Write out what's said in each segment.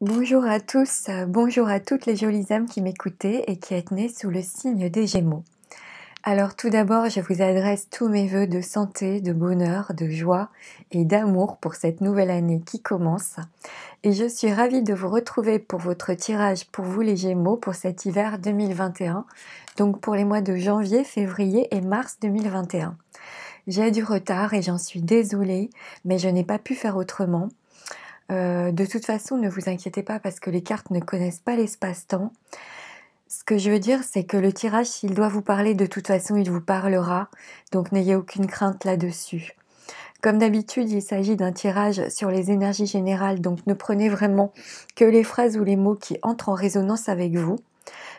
Bonjour à tous, bonjour à toutes les jolies âmes qui m'écoutez et qui êtes nées sous le signe des Gémeaux. Alors tout d'abord, je vous adresse tous mes vœux de santé, de bonheur, de joie et d'amour pour cette nouvelle année qui commence. Et je suis ravie de vous retrouver pour votre tirage pour vous les Gémeaux pour cet hiver 2021, donc pour les mois de janvier, février et mars 2021. J'ai du retard et j'en suis désolée, mais je n'ai pas pu faire autrement. De toute façon, ne vous inquiétez pas parce que les cartes ne connaissent pas l'espace-temps. Ce que je veux dire, c'est que le tirage, s'il doit vous parler, de toute façon, il vous parlera. Donc n'ayez aucune crainte là-dessus. Comme d'habitude, il s'agit d'un tirage sur les énergies générales, donc ne prenez vraiment que les phrases ou les mots qui entrent en résonance avec vous.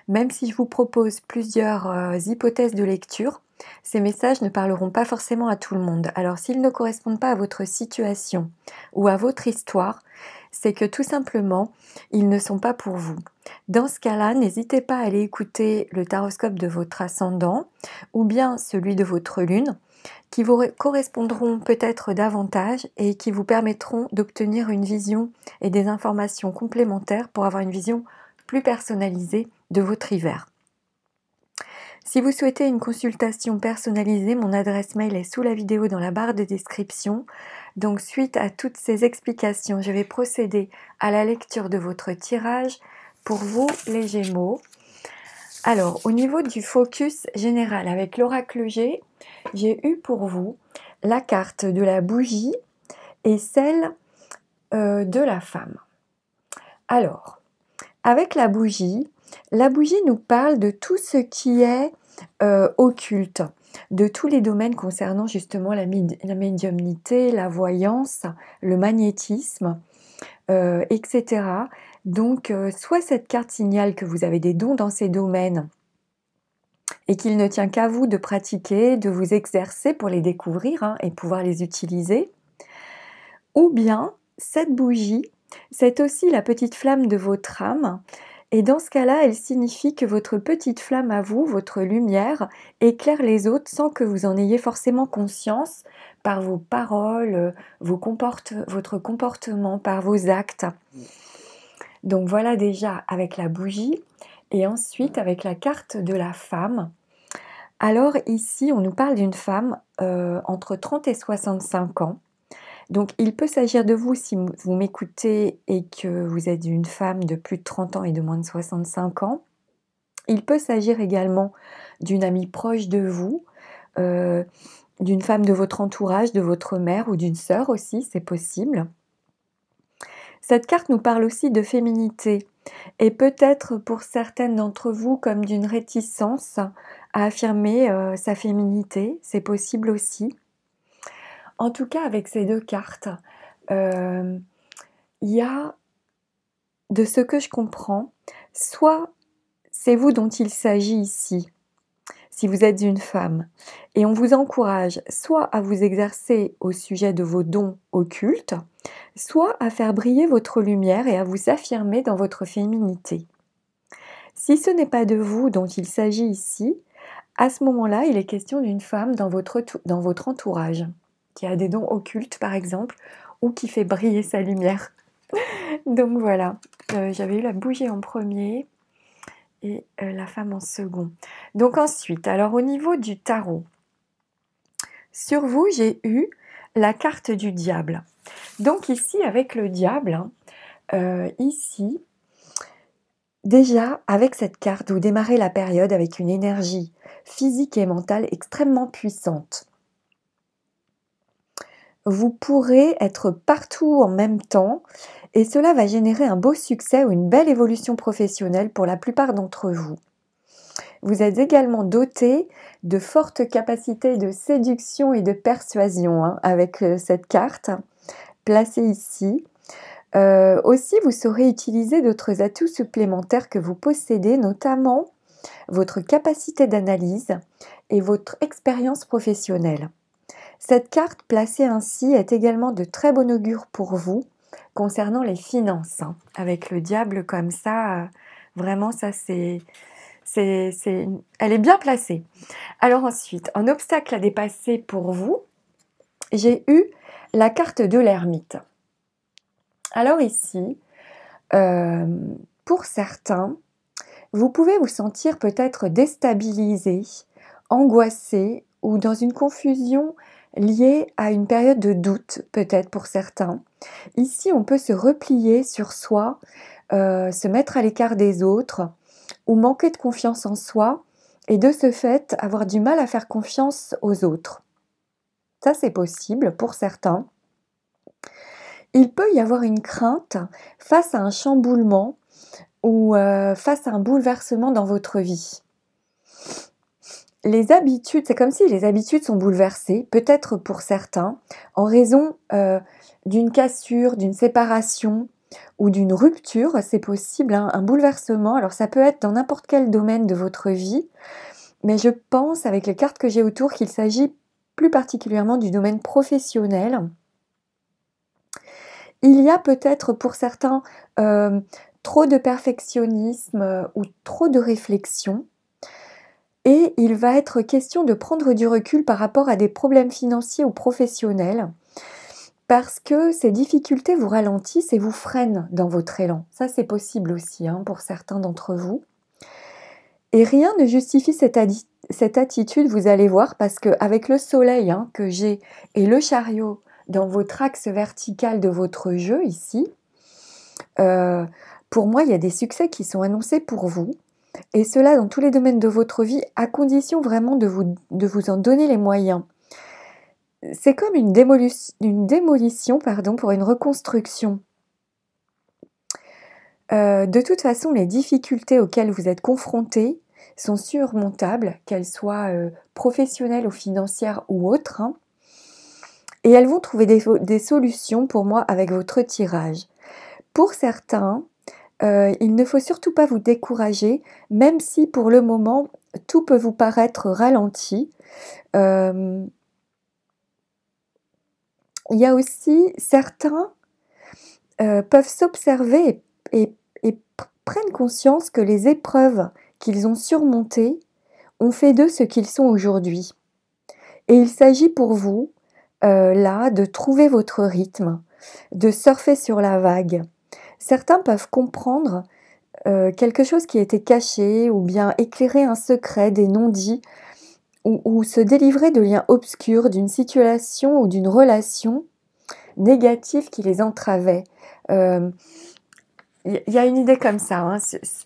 Même si je vous propose plusieurs hypothèses de lecture, ces messages ne parleront pas forcément à tout le monde. Alors s'ils ne correspondent pas à votre situation ou à votre histoire, c'est que tout simplement, ils ne sont pas pour vous. Dans ce cas-là, n'hésitez pas à aller écouter le taroscope de votre ascendant ou bien celui de votre lune, qui vous correspondront peut-être davantage et qui vous permettront d'obtenir une vision et des informations complémentaires pour avoir une vision plus personnalisée de votre hiver. Si vous souhaitez une consultation personnalisée, mon adresse mail est sous la vidéo dans la barre de description. Donc suite à toutes ces explications, je vais procéder à la lecture de votre tirage pour vous les Gémeaux. Alors au niveau du focus général avec l'oracle G, j'ai eu pour vous la carte de la bougie et celle de la femme. Alors, avec la bougie nous parle de tout ce qui est occulte, de tous les domaines concernant justement la médiumnité, la voyance, le magnétisme, etc. Donc, soit cette carte signale que vous avez des dons dans ces domaines et qu'il ne tient qu'à vous de pratiquer, de vous exercer pour les découvrir et pouvoir les utiliser, ou bien cette bougie, c'est aussi la petite flamme de votre âme. Et dans ce cas-là, elle signifie que votre petite flamme à vous, votre lumière, éclaire les autres sans que vous en ayez forcément conscience par vos paroles, votre comportement, par vos actes. Donc voilà déjà avec la bougie et ensuite avec la carte de la femme. Alors ici, on nous parle d'une femme entre 30 et 65 ans. Donc, il peut s'agir de vous si vous m'écoutez et que vous êtes une femme de plus de 30 ans et de moins de 65 ans. Il peut s'agir également d'une amie proche de vous, d'une femme de votre entourage, de votre mère ou d'une sœur aussi, c'est possible. Cette carte nous parle aussi de féminité et peut-être pour certaines d'entre vous comme d'une réticence à affirmer sa féminité, c'est possible aussi. En tout cas, avec ces deux cartes, il y a, de ce que je comprends, soit c'est vous dont il s'agit ici, si vous êtes une femme, et on vous encourage soit à vous exercer au sujet de vos dons occultes, soit à faire briller votre lumière et à vous affirmer dans votre féminité. Si ce n'est pas de vous dont il s'agit ici, à ce moment-là, il est question d'une femme dans votre entourage, qui a des dons occultes par exemple, ou qui fait briller sa lumière. Donc voilà, j'avais eu la bougie en premier et la femme en second. Donc ensuite, alors au niveau du tarot, sur vous, j'ai eu la carte du diable. Donc ici, avec le diable, ici, déjà, avec cette carte, vous démarrez la période avec une énergie physique et mentale extrêmement puissante. Vous pourrez être partout en même temps et cela va générer un beau succès ou une belle évolution professionnelle pour la plupart d'entre vous. Vous êtes également doté de fortes capacités de séduction et de persuasion avec cette carte placée ici. Aussi, vous saurez utiliser d'autres atouts supplémentaires que vous possédez, notamment votre capacité d'analyse et votre expérience professionnelle. Cette carte placée ainsi est également de très bon augure pour vous concernant les finances. Avec le diable comme ça, vraiment ça elle est bien placée. Alors ensuite, en obstacle à dépasser pour vous, j'ai eu la carte de l'ermite. Alors ici, Euh, pour certains, vous pouvez vous sentir peut-être déstabilisé, angoissé ou dans une confusion liée à une période de doute, peut-être pour certains. Ici, on peut se replier sur soi, se mettre à l'écart des autres ou manquer de confiance en soi et de ce fait avoir du mal à faire confiance aux autres. Ça, c'est possible pour certains. Il peut y avoir une crainte face à un chamboulement ou face à un bouleversement dans votre vie. Les habitudes, c'est comme si les habitudes sont bouleversées, peut-être pour certains, en raison d'une cassure, d'une séparation ou d'une rupture, c'est possible, hein, un bouleversement. Alors ça peut être dans n'importe quel domaine de votre vie, mais je pense, avec les cartes que j'ai autour, qu'il s'agit plus particulièrement du domaine professionnel. Il y a peut-être pour certains trop de perfectionnisme ou trop de réflexion. Et il va être question de prendre du recul par rapport à des problèmes financiers ou professionnels parce que ces difficultés vous ralentissent et vous freinent dans votre élan. Ça, c'est possible aussi pour certains d'entre vous. Et rien ne justifie cette attitude, vous allez voir, parce qu'avec le soleil que j'ai et le chariot dans votre axe vertical de votre jeu ici, pour moi, il y a des succès qui sont annoncés pour vous. Et cela dans tous les domaines de votre vie, à condition vraiment de vous en donner les moyens. C'est comme une démolition pour une reconstruction. De toute façon, les difficultés auxquelles vous êtes confrontés sont surmontables, qu'elles soient professionnelles ou financières ou autres. Et elles vont trouver des solutions pour moi avec votre tirage. Pour certains, il ne faut surtout pas vous décourager, même si pour le moment, tout peut vous paraître ralenti. Il y a aussi certains peuvent s'observer et prennent conscience que les épreuves qu'ils ont surmontées ont fait d'eux ce qu'ils sont aujourd'hui. Et il s'agit pour vous, là, de trouver votre rythme, de surfer sur la vague. Certains peuvent comprendre quelque chose qui était caché ou bien éclairer un secret, des non-dits ou se délivrer de liens obscurs, d'une situation ou d'une relation négative qui les entravait. Il y a une idée comme ça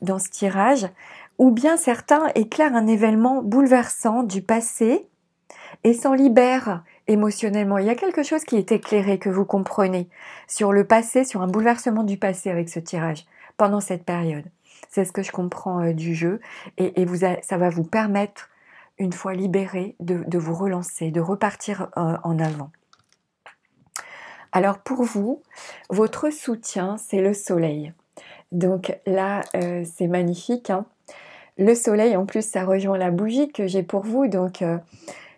dans ce tirage, ou bien certains éclairent un événement bouleversant du passé et s'en libèrent émotionnellement. Il y a quelque chose qui est éclairé, que vous comprenez, sur le passé, sur un bouleversement du passé avec ce tirage, pendant cette période. C'est ce que je comprends du jeu, et ça va vous permettre, une fois libéré, de vous relancer, de repartir en avant. Alors pour vous, votre soutien, c'est le soleil. Donc là, c'est magnifique. Le soleil, en plus, ça rejoint la bougie que j'ai pour vous. Donc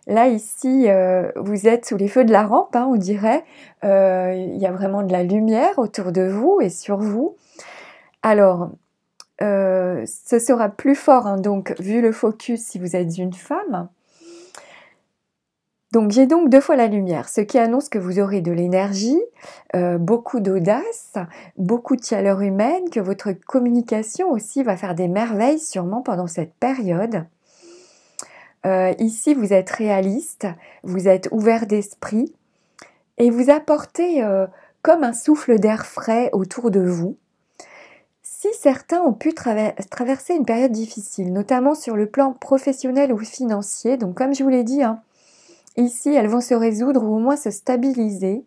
là, ici, vous êtes sous les feux de la rampe, on dirait. Il y a vraiment de la lumière autour de vous et sur vous. Alors, ce sera plus fort, donc, vu le focus, si vous êtes une femme. Donc, j'ai donc 2 fois la lumière, ce qui annonce que vous aurez de l'énergie, beaucoup d'audace, beaucoup de chaleur humaine, que votre communication aussi va faire des merveilles sûrement pendant cette période. Ici, vous êtes réaliste, vous êtes ouvert d'esprit et vous apportez comme un souffle d'air frais autour de vous. Si certains ont pu traverser une période difficile, notamment sur le plan professionnel ou financier, donc comme je vous l'ai dit, ici, elles vont se résoudre ou au moins se stabiliser.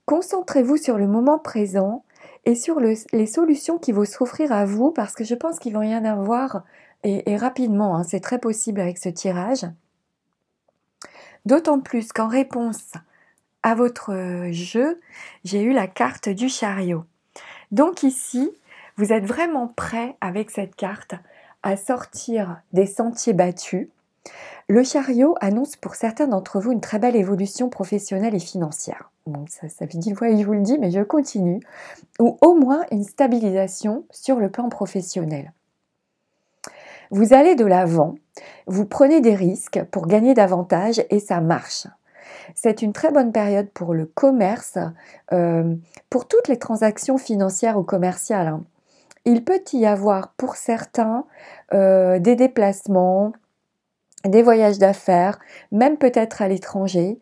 Concentrez-vous sur le moment présent et sur les solutions qui vont s'offrir à vous, parce que je pense qu'il va y en avoir et rapidement, c'est très possible avec ce tirage. D'autant plus qu'en réponse à votre jeu, j'ai eu la carte du chariot. Donc ici, vous êtes vraiment prêt avec cette carte à sortir des sentiers battus. Le chariot annonce pour certains d'entre vous une très belle évolution professionnelle et financière. Bon, ça fait 10 fois que je vous le dis, mais je continue. Ou au moins une stabilisation sur le plan professionnel. Vous allez de l'avant, vous prenez des risques pour gagner davantage et ça marche. C'est une très bonne période pour le commerce, pour toutes les transactions financières ou commerciales, hein. Il peut y avoir pour certains des déplacements, des voyages d'affaires, même peut-être à l'étranger,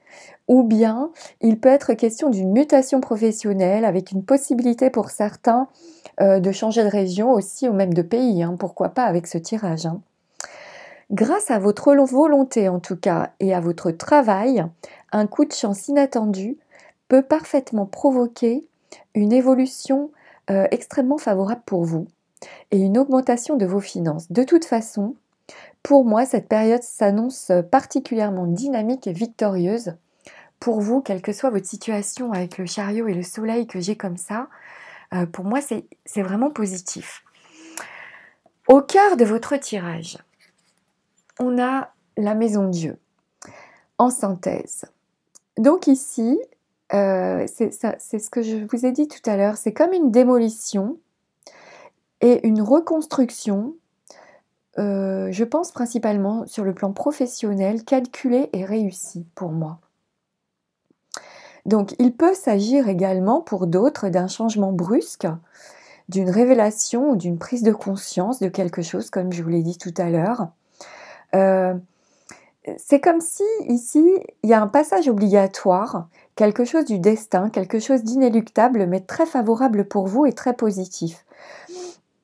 ou bien il peut être question d'une mutation professionnelle avec une possibilité pour certains de changer de région aussi ou même de pays, hein, pourquoi pas avec ce tirage, hein. Grâce à votre volonté en tout cas et à votre travail, un coup de chance inattendu peut parfaitement provoquer une évolution extrêmement favorable pour vous et une augmentation de vos finances. De toute façon, pour moi, cette période s'annonce particulièrement dynamique et victorieuse pour vous, quelle que soit votre situation avec le chariot et le soleil que j'ai comme ça. Pour moi, c'est vraiment positif. Au cœur de votre tirage, on a la maison de Dieu, en synthèse. Donc ici, c'est ce que je vous ai dit tout à l'heure, c'est comme une démolition et une reconstruction, je pense principalement sur le plan professionnel, calculée et réussie pour moi. Donc il peut s'agir également pour d'autres d'un changement brusque, d'une révélation ou d'une prise de conscience de quelque chose, comme je vous l'ai dit tout à l'heure. C'est comme si ici, il y a un passage obligatoire, quelque chose du destin, quelque chose d'inéluctable, mais très favorable pour vous et très positif.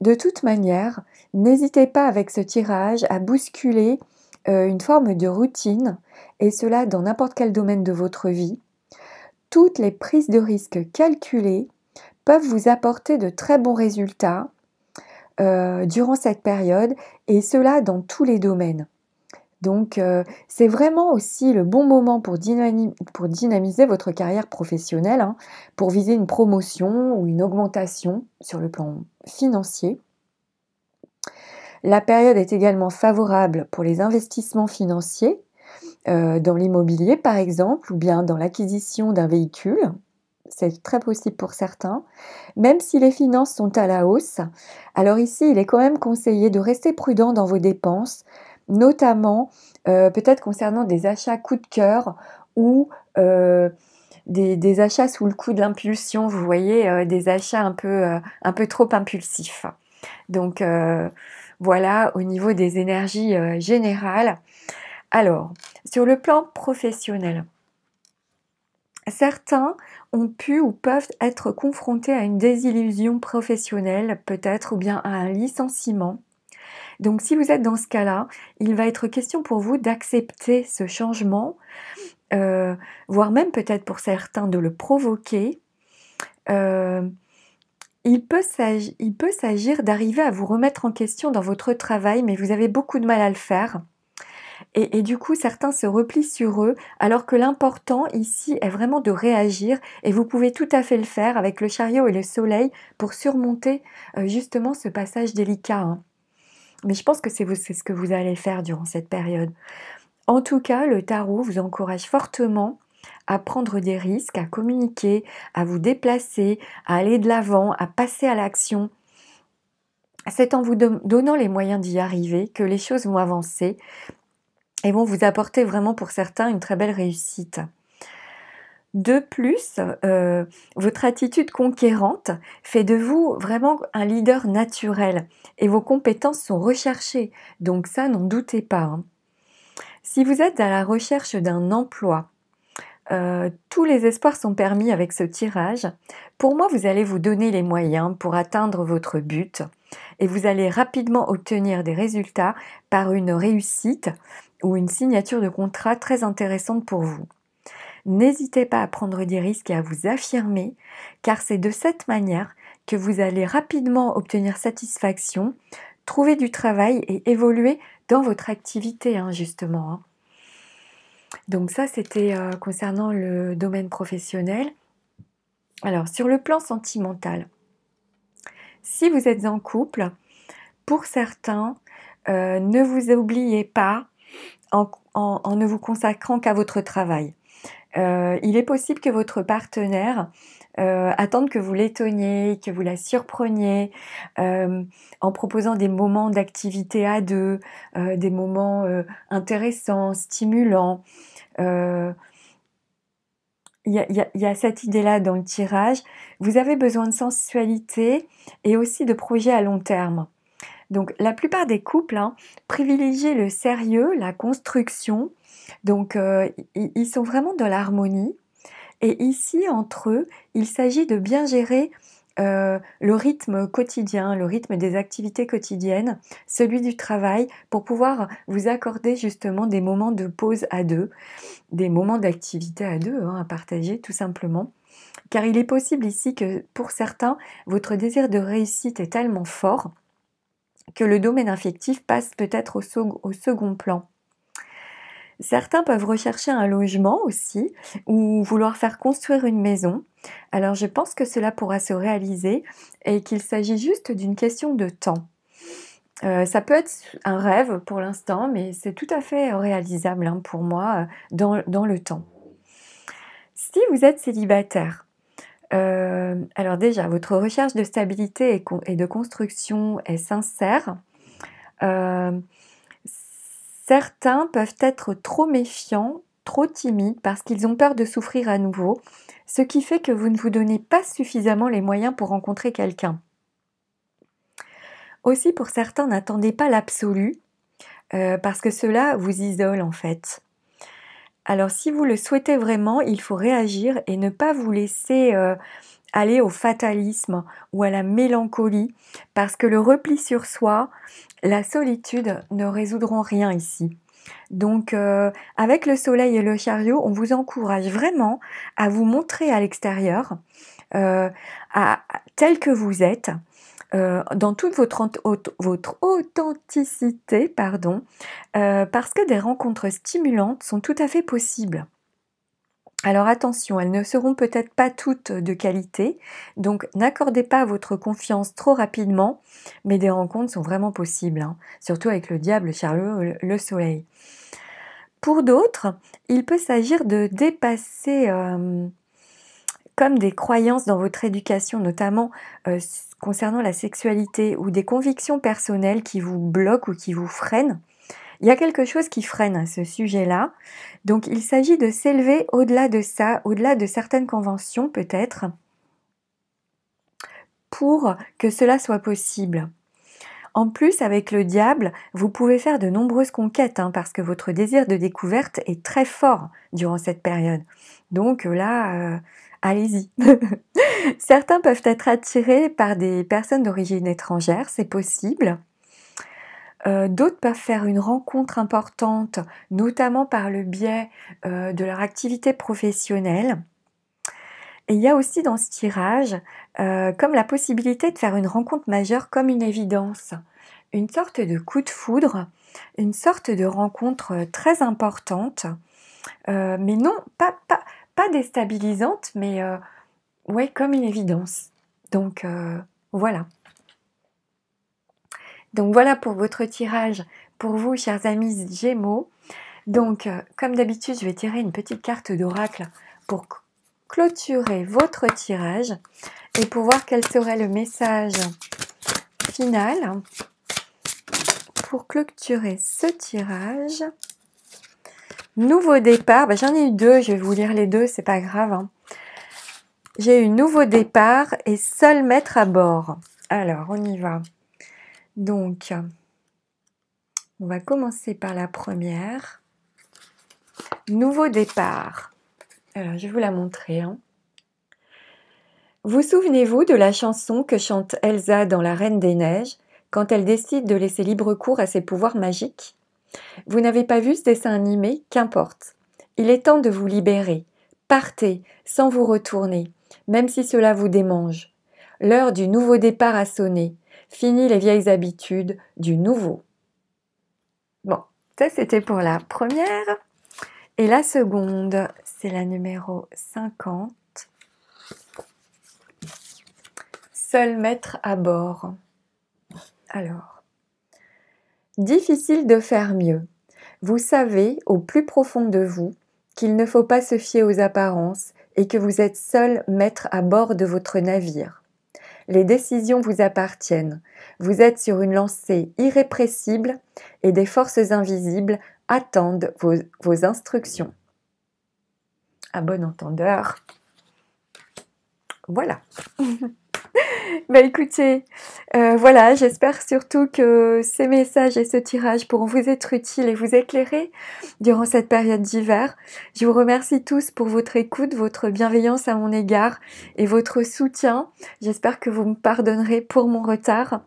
De toute manière, n'hésitez pas avec ce tirage à bousculer une forme de routine, et cela dans n'importe quel domaine de votre vie. Toutes les prises de risques calculées peuvent vous apporter de très bons résultats durant cette période, et cela dans tous les domaines. Donc, c'est vraiment aussi le bon moment pour dynamiser votre carrière professionnelle, hein, pour viser une promotion ou une augmentation sur le plan financier. La période est également favorable pour les investissements financiers, dans l'immobilier par exemple, ou bien dans l'acquisition d'un véhicule. C'est très possible pour certains. Même si les finances sont à la hausse, alors ici, il est quand même conseillé de rester prudent dans vos dépenses, notamment peut-être concernant des achats coup de cœur ou des achats sous le coup de l'impulsion, vous voyez, des achats un peu trop impulsifs. Donc voilà, au niveau des énergies générales. Alors, sur le plan professionnel, certains ont pu ou peuvent être confrontés à une désillusion professionnelle, peut-être, ou bien à un licenciement. Donc si vous êtes dans ce cas-là, il va être question pour vous d'accepter ce changement, voire même peut-être pour certains de le provoquer. Il peut s'agir d'arriver à vous remettre en question dans votre travail, mais vous avez beaucoup de mal à le faire. Et du coup, certains se replient sur eux, alors que l'important ici est vraiment de réagir, et vous pouvez tout à fait le faire avec le chariot et le soleil pour surmonter justement ce passage délicat, hein. Mais je pense que c'est ce que vous allez faire durant cette période. En tout cas, le tarot vous encourage fortement à prendre des risques, à communiquer, à vous déplacer, à aller de l'avant, à passer à l'action. C'est en vous donnant les moyens d'y arriver que les choses vont avancer et vont vous apporter vraiment pour certains une très belle réussite. De plus, votre attitude conquérante fait de vous vraiment un leader naturel et vos compétences sont recherchées, donc ça, n'en doutez pas, hein. Si vous êtes à la recherche d'un emploi, tous les espoirs sont permis avec ce tirage. Pour moi, vous allez vous donner les moyens pour atteindre votre but et vous allez rapidement obtenir des résultats par une réussite ou une signature de contrat très intéressante pour vous. N'hésitez pas à prendre des risques et à vous affirmer, car c'est de cette manière que vous allez rapidement obtenir satisfaction, trouver du travail et évoluer dans votre activité, hein, justement, hein. Donc ça, c'était concernant le domaine professionnel. Alors, sur le plan sentimental, si vous êtes en couple, pour certains, ne vous oubliez pas en ne vous consacrant qu'à votre travail. Il est possible que votre partenaire attende que vous l'étonniez, que vous la surpreniez, en proposant des moments d'activité à deux, des moments intéressants, stimulants. il y a cette idée-là dans le tirage. Vous avez besoin de sensualité et aussi de projets à long terme. Donc la plupart des couples privilégient le sérieux, la construction. Donc ils sont vraiment dans l'harmonie. Et ici, entre eux, il s'agit de bien gérer le rythme quotidien, le rythme des activités quotidiennes, celui du travail, pour pouvoir vous accorder justement des moments de pause à deux, des moments d'activité à deux, à partager tout simplement. Car il est possible ici que pour certains, votre désir de réussite est tellement fort que le domaine affectif passe peut-être au second plan. Certains peuvent rechercher un logement aussi ou vouloir faire construire une maison. Alors je pense que cela pourra se réaliser et qu'il s'agit juste d'une question de temps. Ça peut être un rêve pour l'instant, mais c'est tout à fait réalisable pour moi dans le temps. Si vous êtes célibataire, alors déjà, votre recherche de stabilité et de construction est sincère. Certains peuvent être trop méfiants, trop timides parce qu'ils ont peur de souffrir à nouveau, ce qui fait que vous ne vous donnez pas suffisamment les moyens pour rencontrer quelqu'un. Aussi, pour certains, n'attendez pas l'absolu parce que cela vous isole en fait. Alors si vous le souhaitez vraiment, il faut réagir et ne pas vous laisser aller au fatalisme ou à la mélancolie parce que le repli sur soi, la solitude ne résoudront rien ici. Donc avec le soleil et le chariot, on vous encourage vraiment à vous montrer à l'extérieur tel que vous êtes, dans toute votre authenticité, parce que des rencontres stimulantes sont tout à fait possibles. Alors attention, elles ne seront peut-être pas toutes de qualité, donc n'accordez pas votre confiance trop rapidement, mais des rencontres sont vraiment possibles, surtout avec le diable, le chariot, le soleil. Pour d'autres, il peut s'agir de dépasser comme des croyances dans votre éducation, notamment concernant la sexualité ou des convictions personnelles qui vous bloquent ou qui vous freinent. Il y a quelque chose qui freine à ce sujet-là. Donc il s'agit de s'élever au-delà de ça, au-delà de certaines conventions peut-être, pour que cela soit possible. En plus, avec le diable, vous pouvez faire de nombreuses conquêtes, parce que votre désir de découverte est très fort durant cette période. Donc là, allez-y. Certains peuvent être attirés par des personnes d'origine étrangère, c'est possible. D'autres peuvent faire une rencontre importante, notamment par le biais de leur activité professionnelle. Et il y a aussi dans ce tirage, comme la possibilité de faire une rencontre majeure comme une évidence, une sorte de coup de foudre, une sorte de rencontre très importante, mais non, pas déstabilisante, mais ouais, comme une évidence. Donc voilà. Donc voilà pour votre tirage, pour vous, chers amis Gémeaux. Donc, comme d'habitude, je vais tirer une petite carte d'oracle pour clôturer votre tirage et pour voir quel serait le message final pour clôturer ce tirage. Nouveau départ, j'en ai eu deux, je vais vous lire les deux, c'est pas grave. J'ai eu nouveau départ et seul maître à bord. Alors, on y va. Donc, on va commencer par la première. Nouveau départ. Alors, je vais vous la montrer. Vous souvenez-vous de la chanson que chante Elsa dans La Reine des Neiges quand elle décide de laisser libre cours à ses pouvoirs magiques? Vous n'avez pas vu ce dessin animé? Qu'importe. Il est temps de vous libérer. Partez, sans vous retourner, même si cela vous démange. L'heure du nouveau départ a sonné. Fini les vieilles habitudes du nouveau. Bon, ça c'était pour la première. Et la seconde, c'est la numéro 50. Seul maître à bord. Alors, difficile de faire mieux. Vous savez, au plus profond de vous, qu'il ne faut pas se fier aux apparences et que vous êtes seul maître à bord de votre navire. Les décisions vous appartiennent. Vous êtes sur une lancée irrépressible et des forces invisibles attendent vos instructions. à bon entendeur. Voilà. Bah écoutez, voilà, j'espère surtout que ces messages et ce tirage pourront vous être utiles et vous éclairer durant cette période d'hiver. Je vous remercie tous pour votre écoute, votre bienveillance à mon égard et votre soutien. J'espère que vous me pardonnerez pour mon retard.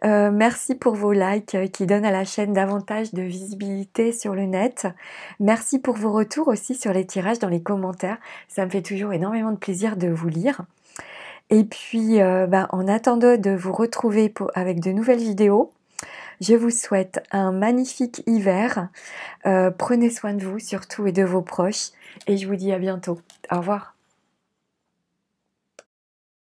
Merci pour vos likes qui donnent à la chaîne davantage de visibilité sur le net. Merci pour vos retours aussi sur les tirages dans les commentaires. Ça me fait toujours énormément de plaisir de vous lire. Et puis, en attendant de vous retrouver avec de nouvelles vidéos, je vous souhaite un magnifique hiver. Prenez soin de vous surtout et de vos proches. Et je vous dis à bientôt. Au revoir.